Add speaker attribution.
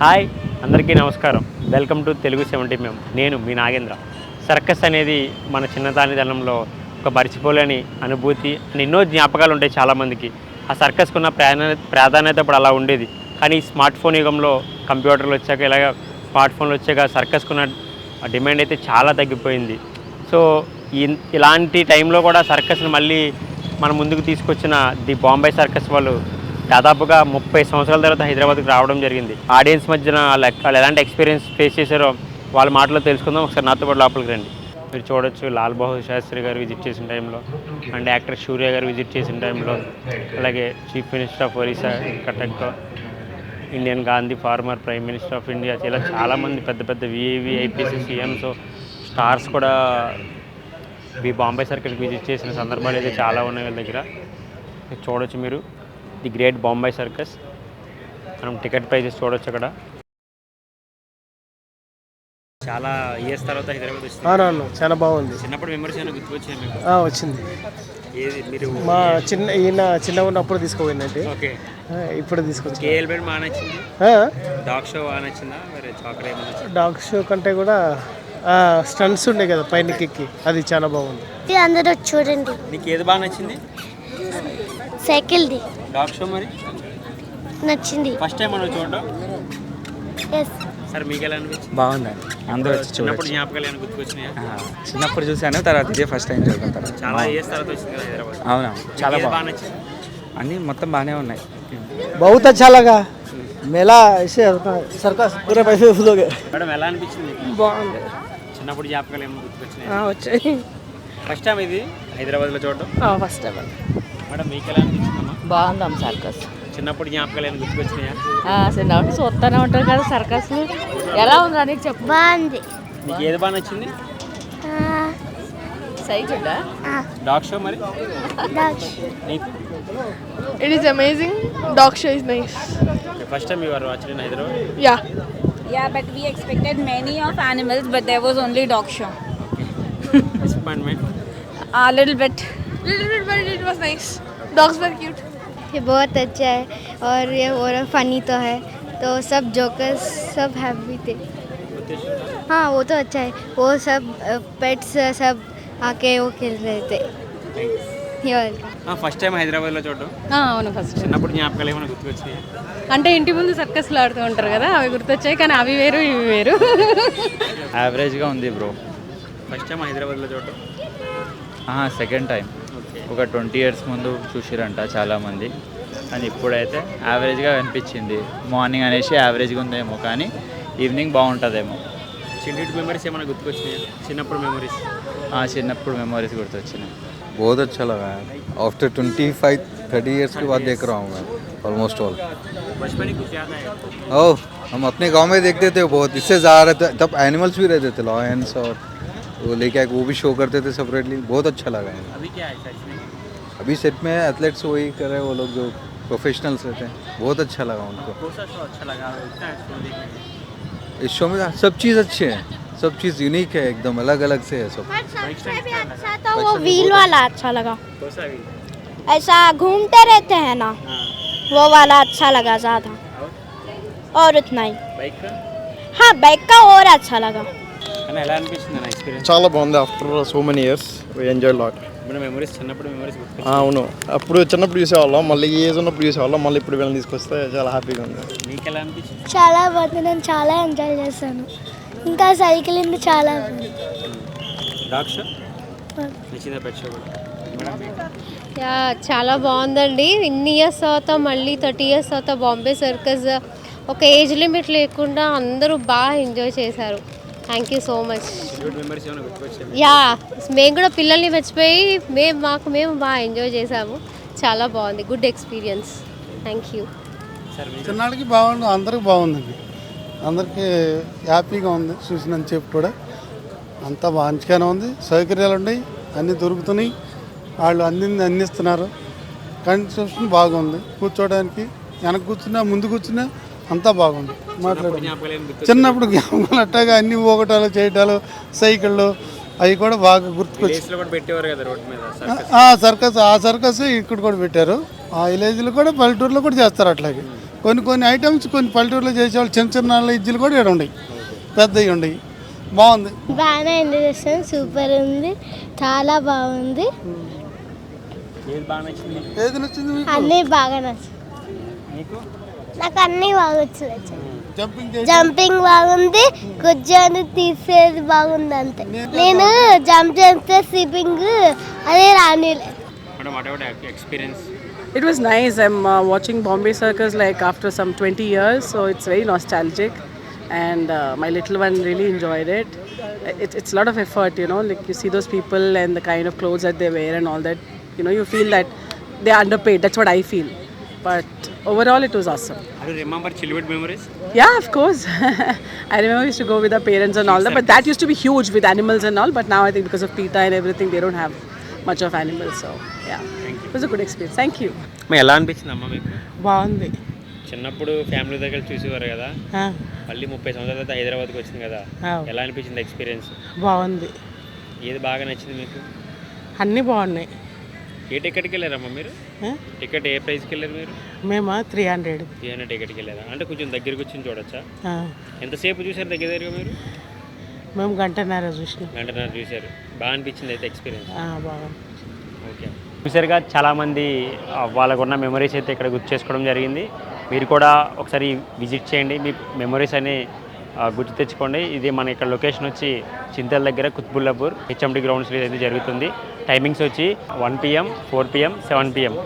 Speaker 1: Hi అందరికీ నమస్కారం. Welcome to Telugu 70 నేను మీ నాగేంద్ర. సర్కస్ అనేది మన చిన్నతనంలో ఒక మరిచిపోలేని అనుభూతి అండ్ ఎన్నో జ్ఞాపకాలు ఉంటాయి చాలామందికి. ఆ సర్కస్కున్న ప్రాధాన్యత ఇప్పుడు అలా ఉండేది. కానీ స్మార్ట్ ఫోన్ యుగంలో కంప్యూటర్లు వచ్చాక ఇలాగ స్మార్ట్ ఫోన్లు వచ్చాక సర్కస్కున్న డిమాండ్ అయితే చాలా తగ్గిపోయింది. సో ఇలాంటి టైంలో కూడా సర్కస్ని మళ్ళీ మన ముందుకు తీసుకొచ్చిన ది బాంబే సర్కస్ వాళ్ళు దాదాపుగా 30 సంవత్సరాల తర్వాత హైదరాబాద్కి రావడం జరిగింది. ఆడియన్స్ మధ్యన వాళ్ళు ఎలాంటి ఎక్స్పీరియన్స్ ఫేస్ చేశారో వాళ్ళ మాటలో తెలుసుకుందాం. ఒకసారి నాతో పాటు లోపలికి రండి. మీరు చూడొచ్చు లాల్ బహదూర్ శాస్త్రి గారు విజిట్ చేసిన టైంలో అండ్ యాక్టర్ సూర్య గారు విజిట్ చేసిన టైంలో, అలాగే chief minister of Orissa Cuttack, Indian Gandhi farmer prime minister of India, ఇలా చాలామంది పెద్ద పెద్ద విఐపీస్ సీఎంస్ స్టార్స్ కూడా ఈ బాంబే సర్కిల్కి విజిట్ చేసిన సందర్భాలు అయితే చాలా ఉన్నాయి వీళ్ళ దగ్గర. చూడొచ్చు మీరు ది గ్రేట్ బాంబే సర్కస్. మనం టికెట్ ప్రైజెస్ చూడొచ్చు. అక్కడ చాలా ఇయర్స్ తర్వాత హైదరాబాద్ వచ్చింది.
Speaker 2: అవునవును, చాలా బాగుంది.
Speaker 1: చిన్నప్పుడు మెమరీస్ ఏమైనా గుర్తుకొచ్చాయి మీకు?
Speaker 2: వచ్చింది.
Speaker 1: ఏది మీరు
Speaker 2: మా చిన్న ఉన్నప్పుడు తీసుకోపోయిందంటే
Speaker 1: ఓకే
Speaker 2: ఇప్పుడు తీసుకొచ్చి
Speaker 1: కేఎల్బెడ్ బాగా నచ్చింది. డాగ్ షో బాగా నచ్చిందా? వేరే చాకరీ ఏమైనా?
Speaker 2: డాగ్ షో కంటే కూడా స్టంట్స్ ఉండే కదా పైన ఎక్కి, అది చాలా బాగుంది.
Speaker 3: అందరూ చూడండి.
Speaker 1: నీకు ఏది బాగా నచ్చింది?
Speaker 3: సైకిల్ది
Speaker 1: డాగ్ షో మరి
Speaker 3: నచ్చింది.
Speaker 1: ఫస్ట్ టైం మనం చూడడం.
Speaker 3: ఎస్
Speaker 1: సార్ మీకు ఎలా అనిపించింది?
Speaker 4: బాగుందండి. అందరూ వచ్చి
Speaker 1: చిన్నప్పుడు జ్ఞాపకాలు ఏమైనా గుర్తుకొచ్చినాయా?
Speaker 4: చిన్నప్పుడు చూశాను, తర్వాత ఇదే ఫస్ట్ టైం చూడతాను.
Speaker 1: చాలా ఇయర్స్ తర్వాత వచ్చింది కదా హైదరాబాద్.
Speaker 4: అవునా, చాలా
Speaker 1: బాగా నచ్చింది.
Speaker 4: అన్నీ మొత్తం బాగానే ఉన్నాయి.
Speaker 2: बहुत अच्छा लगा मेला ऐसे सर्कस पूरे पैसे वसूलोगे.
Speaker 1: మేడం ఎలా అనిపించింది?
Speaker 2: బాగుంది.
Speaker 1: చిన్నప్పుడు జ్ఞాపకాలు ఏమైనా గుర్తుకొచ్చినాయా?
Speaker 2: వచ్చాయి.
Speaker 1: ఫస్ట్ టైం ఇది హైదరాబాద్లో చూడడం.
Speaker 2: First time.
Speaker 1: మేడం మీకు ఎలా అనిపించిందమ్మా?
Speaker 5: బాగుందమ్మ సర్కస్.
Speaker 1: చిన్నప్పుడు జ్ఞాపకాలు ఏమైనా గుర్తుకొచ్చినాయా?
Speaker 5: చిన్నప్పుడు చూస్తూనే ఉంటారు కదా సర్కస్లు. ఎలా ఉందా నీకు చెప్పు.
Speaker 3: బాగుంది.
Speaker 1: మీకు ఏది బాగా నచ్చింది?
Speaker 5: సైకిల్
Speaker 1: డాగ్ షో మరి నీకు?
Speaker 6: It is amazing. Dog show is nice.
Speaker 1: First time you are watching in Hyderabad?
Speaker 6: Yeah.
Speaker 7: Yeah, but we expected many of animals, but there was only dog show.
Speaker 1: Disappointment?
Speaker 7: A little bit.
Speaker 6: But it was nice. Dogs were cute.
Speaker 3: ये बहुत अच्छा है और funny तो है, तो सब jokers सब हैप्पी थे. हाँ वो तो अच्छा है. वो सब पेट्स सब आके वो खेल रहे थे.
Speaker 1: ఫస్ట్ టైం హైదరాబాద్లో చూడడం.
Speaker 5: అవును ఫస్ట్.
Speaker 1: చిన్నప్పుడు జ్ఞాపకాలు ఏమైనా గుర్తుకొచ్చాయి?
Speaker 5: అంటే ఇంటి ముందు సర్కస్లు ఆడుతూ ఉంటారు కదా, అవి గుర్తొచ్చాయి. కానీ అవి వేరు ఇవి వేరు.
Speaker 4: యావరేజ్గా ఉంది బ్రో.
Speaker 1: ఫస్ట్ టైం హైదరాబాద్లో చూడడం.
Speaker 4: Second time. ఒక 20 years ముందు చూసిరంట చాలామంది, అని ఇప్పుడైతే యావరేజ్గా అనిపించింది. మార్నింగ్ అనేసి యావరేజ్గా ఉందేమో, కానీ ఈవినింగ్ బాగుంటుందేమో.
Speaker 1: చిన్నటి మెమరీస్ ఏమైనా గుర్తుకొచ్చినాయి? చిన్నప్పుడు మెమరీస్.
Speaker 4: చిన్నప్పుడు మెమరీస్ గుర్తొచ్చినాయి.
Speaker 8: बहुत अच्छा लगा है. आफ्टर 25-30 years के बाद देख रहा हूँ मैं ऑलमोस्ट ऑल.
Speaker 1: बचपन की कुछ याद है?
Speaker 8: ओह, हम अपने गांव में देखते थे बहुत. इससे ज़्यादा तब एनिमल्स भी रहते थे, लॉयंस, और वो लेके वो भी शो करते थे सेपरेटली. बहुत अच्छा लगा है.
Speaker 1: अभी क्या है सेट में?
Speaker 8: अभी सेट में एथलेट्स वही कर रहे हैं, वो लोग जो प्रोफेशनल्स रहते हैं. बहुत अच्छा लगा उनको.
Speaker 1: कौन सा शो अच्छा लगा इतना शो देखने में?
Speaker 8: इस शो में सब चीज़ अच्छे हैं, सब चीज़ यूनिक है, एकदम अलग अलग से है सब.
Speaker 3: भी अच्छा था. वो व्हील वाला अच्छा लगा.
Speaker 1: कौन सा भी?
Speaker 3: ऐसा घूमते रहते हैं ना, वो वाला अच्छा लगा ज़्यादा. और उतना ही.
Speaker 1: बाइक का?
Speaker 3: हाँ बाइक का और अच्छा लगा.
Speaker 1: కానీ ఎలా అనిపించింది నా ఎక్స్పీరియన్స్?
Speaker 2: చాలా బాగుంది. After so many years we enjoy lot.
Speaker 1: మన మెమరీస్, చిన్నప్పుడు మెమరీస్ గుర్తు.
Speaker 2: అవును, అప్పుడు చిన్నప్పుడు చూసేవాళ్ళం, మళ్ళీ ఈ ఏజ్ ఉన్నప్పుడు చూసేవాళ్ళం, మళ్ళీ ఇప్పుడు వీళ్ళని తీసుకొస్తే చాలా హ్యాపీగా ఉంది.
Speaker 1: మీకు ఎలా అనిపించింది?
Speaker 3: చాలా బాగుంది. నేను చాలా ఎంజాయ్ చేశాను. ఇంకా సైకిల్ ఉంది చాలా బాగుంది.
Speaker 1: డాగ్ షో నచ్చిందా? పెట్ షో కూడా?
Speaker 9: చాలా బాగుందండి. ఇన్ని ఇయర్స్ తర్వాత మళ్ళీ 30 years తర్వాత బాంబే సర్కస్ ఒక ఏజ్ లిమిట్ లేకుండా అందరూ బాగా ఎంజాయ్ చేశారు. Thank you so much.
Speaker 1: Memories ఏమైనా గుర్తుకొచ్చాయి?
Speaker 9: మేము కూడా పిల్లల్ని మర్చిపోయి మేము బాగా ఎంజాయ్ చేసాము. చాలా బాగుంది. Good experience. Thank you.
Speaker 2: చిన్నాడికి బాగుంది, అందరికి బాగుందండి. అందరికీ హ్యాపీగా ఉంది. చూసినంత చెప్పు కూడా అంతా మంచిగానే ఉంది. సౌకర్యాలు ఉన్నాయి, అన్నీ దొరుకుతున్నాయి. వాళ్ళు అందిస్తున్నారు. కన్స్ట్రక్షన్ బాగుంది. కూర్చోడానికి వెనక కూర్చున్నా ముందు కూర్చున్నా అంతా బాగుంది. మాట్లాడు చిన్నప్పుడు జ్ఞాపకాలు అట్టాగా అన్ని ఊగటాలు చేయటాలు, సైకిళ్ళు అవి కూడా బాగా గుర్తుకొచ్చి సర్కస్. ఆ సర్కస్ ఇక్కడ కూడా పెట్టారు. ఆ విలేజ్లో కూడా పల్లెటూరులో కూడా చేస్తారు అట్లాగే. కొన్ని ఐటమ్స్ కొన్ని పల్లెటూరులో చేసేవాళ్ళు చిన్న చిన్న ఇజ్జులు కూడా ఇక్కడ ఉన్నాయి, పెద్దవి ఉన్నాయి. బాగుంది.
Speaker 3: బాగానే ఎంజాయ్ చేస్తాను. సూపర్ ఉంది, చాలా బాగుంది.
Speaker 1: ఏది బాగా నచ్చింది
Speaker 2: ఏది నచ్చింది మీకు?
Speaker 3: అన్నీ బాగా నచ్చింది.
Speaker 1: మీకు?
Speaker 3: నాకు అన్నీ బాగా వచ్చింది.
Speaker 2: జంపింగ్
Speaker 3: జంపింగ్ బాగుంది, కూర్చొని తీసేది బాగుంది అంతే. నేను జంప్ చేస్తే స్లీపింగ్ అదే రానిలే.
Speaker 1: Madam whatever experience?
Speaker 5: It was nice. I'm watching Bombay Circus like after some 20 years, so it's very nostalgic. And my little one really enjoyed it. It's a lot of effort, you know, like you see those people and the kind of clothes that they wear and all that. You know, you feel that they're underpaid. That's what I feel. But overall, it was awesome.
Speaker 1: Do you remember childhood memories?
Speaker 5: Yeah, of course. I remember we used to go with our parents and all that. But that used to be huge with animals and all. But now I think because of PETA and everything, they don't have much of animals. So yeah, it was a good experience. Thank you.
Speaker 1: ఎలా అనిపించింది అమ్మ మీకు?
Speaker 5: బాగుంది.
Speaker 1: చిన్నప్పుడు family దగ్గర చూసేవారు కదా, మళ్ళీ 30 సంవత్సరాల తర్వాత హైదరాబాద్కి వచ్చింది కదా, ఎలా అనిపించింది ఎక్స్పీరియన్స్?
Speaker 5: బాగుంది.
Speaker 1: ఏది బాగా నచ్చింది మీకు?
Speaker 5: అన్నీ బాగున్నాయి.
Speaker 1: ఏ టికెట్కి వెళ్ళారమ్మా మీరు? టికెట్ ఏ ప్రైస్కి వెళ్ళారు మీరు?
Speaker 5: మేము 300.
Speaker 1: 300 టికెట్కి వెళ్ళారా? అంటే కొంచెం దగ్గరికి వచ్చి చూడొచ్చా? ఎంతసేపు చూసారు దగ్గరగా మీరు?
Speaker 5: మేము గంటన్నర చూసినాం.
Speaker 1: గంటన్నర చూశారు. బాగా అనిపించింది అయితే ఎక్స్పీరియన్స్?
Speaker 5: బాగా.
Speaker 1: ఓకే. చూసారుగా చాలామంది వాళ్ళకున్న మెమరీస్ అయితే ఇక్కడ గుర్తు చేసుకోవడం జరిగింది. మీరు కూడా ఒకసారి విజిట్ చేయండి, మీ మెమరీస్ అని గుర్తు తెచ్చుకోండి. ఇది మన ఇక్కడ లొకేషన్ వచ్చి చింతల దగ్గర కుత్బుల్లాపూర్ HMD గ్రౌండ్స్లో అయితే జరుగుతుంది. టైమింగ్స్ వచ్చి 1 PM, 4 PM, 7 PM.